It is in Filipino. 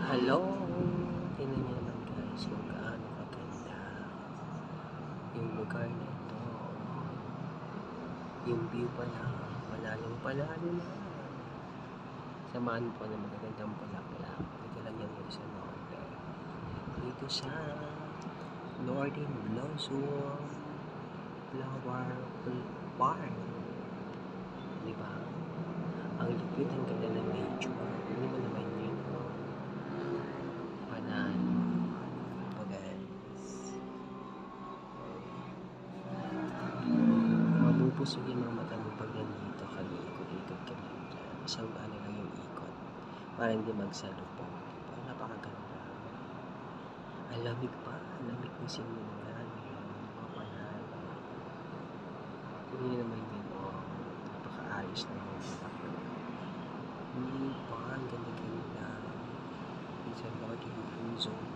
Hello! Tingnan niyo naman guys kung gaano kaganda yung lugar na ito. Yung view pa lang, malalim panalo na. Samahan po ng magagandang bulaklak. Dito lang yan sa norte. Dito sa Northern Blossom Flower Park. Diba? Ang lipid, ang ganda ng nature. Ano mo naman yun? Panalo. Mabubusog yung mga mata mo pag nandito ka, ikot-ikot ka lang dyan. Isang ano lang yung ikot. Para hindi magsalubong. Diba? Napakaganda. Ang lamig pa. Ang lamig ng sinunan. Mapanalo. Hindi naman yun. Oh, napakaayos na yung hindi pa. Ang ganda-ganda. It's a Northern Blue Zone.